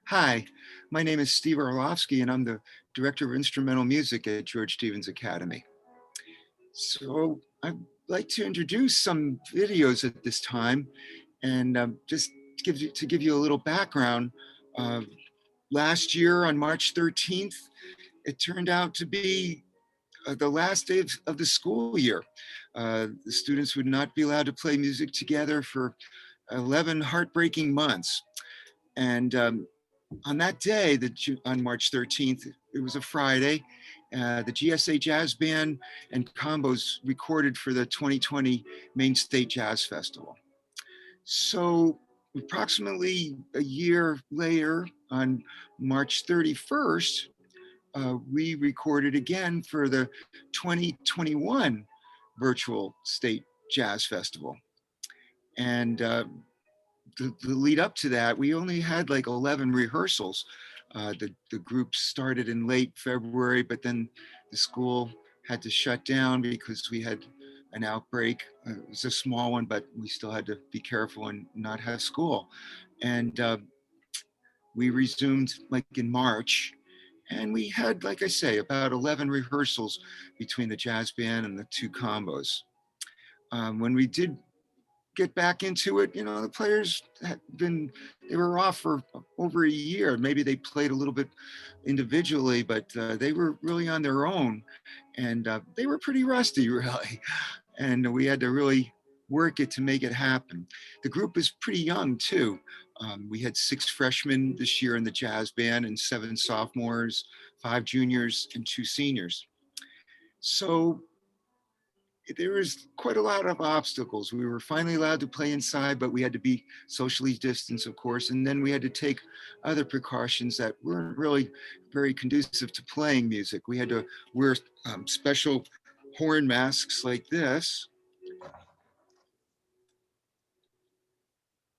Hi, my name is Steve Orlovsky, and I'm the Director of Instrumental Music at George Stevens Academy. So I'd like to introduce some videos at this time, and just to give you a little background. Uh, Last year on March 13th, it turned out to be the last day of the school year. The students would not be allowed to play music together for 11 heartbreaking months. And on that day, on March 13th, it was a Friday, the GSA Jazz Band and combos recorded for the 2020 Maine State Jazz Festival. So approximately a year later, on March 31st, we recorded again for the 2021 Virtual State Jazz Festival. And the lead up to that, we only had like 11 rehearsals. The group started in late February, but then the school had to shut down because we had an outbreak. It was a small one, but we still had to be careful and not have school. And we resumed like in March. And we had, like I say, about 11 rehearsals between the jazz band and the two combos. When we did get back into it, the players they were off for over a year. Maybe they played a little bit individually, but they were really on their own, and they were pretty rusty, really. And we had to really work it to make it happen. The group is pretty young too. We had 6 freshmen this year in the jazz band and 7 sophomores, 5 juniors, and 2 seniors. So there was quite a lot of obstacles. We were finally allowed to play inside, but we had to be socially distanced, of course. And then we had to take other precautions that weren't really very conducive to playing music. We had to wear special horn masks like this.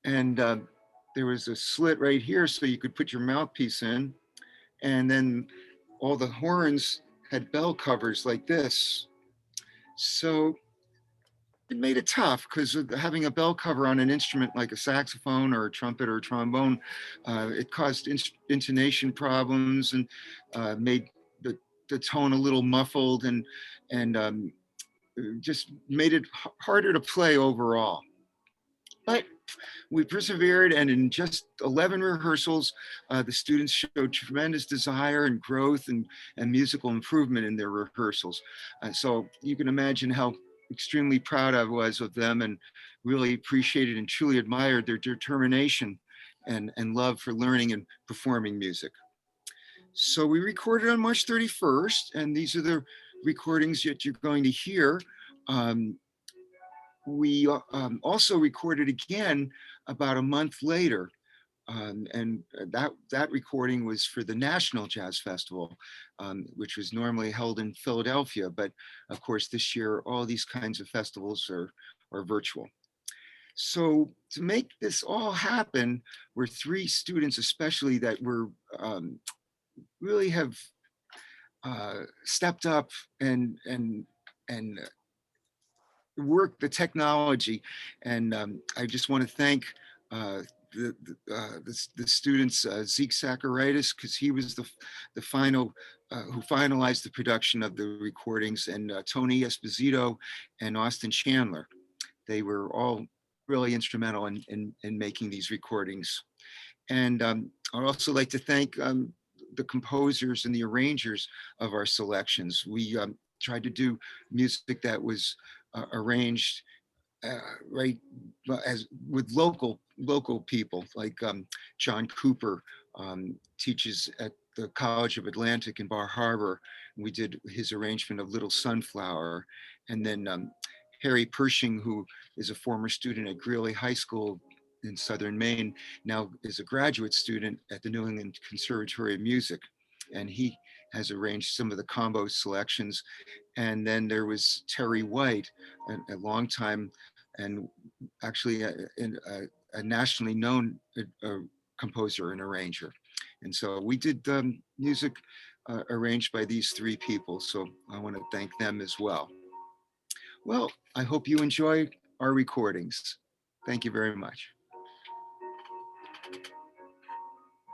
And there was a slit right here so you could put your mouthpiece in. And then all the horns had bell covers like this. So it made it tough because having a bell cover on an instrument like a saxophone or a trumpet or a trombone, it caused intonation problems and made the tone a little muffled and just made it harder to play overall. But we persevered, and in just 11 rehearsals, the students showed tremendous desire and growth and musical improvement in their rehearsals. So you can imagine how extremely proud I was of them and really appreciated and truly admired their determination and love for learning and performing music. So we recorded on March 31st, and these are the recordings that you're going to hear. Um, we also recorded again about a month later. And that recording was for the National Jazz Festival, which was normally held in Philadelphia. But of course, this year, all these kinds of festivals are virtual. So to make this all happen, were 3 students especially that were really have stepped up and work the technology. And I just want to thank the students, Zeke Sacaritis, because he was the final who finalized the production of the recordings, and Tony Esposito and Austin Chandler. They were all really instrumental in making these recordings. And I'd also like to thank the composers and the arrangers of our selections. We tried to do music that was arranged right as with local people like John Cooper teaches at the College of Atlantic in Bar Harbor. We did his arrangement of Little Sunflower, and then Harry Pershing, who is a former student at Greeley High School in Southern Maine, now is a graduate student at the New England Conservatory of Music, and he has arranged some of the combo selections. And then there was Terry White, a long time and actually a nationally known composer and arranger. And so we did music arranged by these 3 people. So I want to thank them as well. Well, I hope you enjoy our recordings. Thank you very much.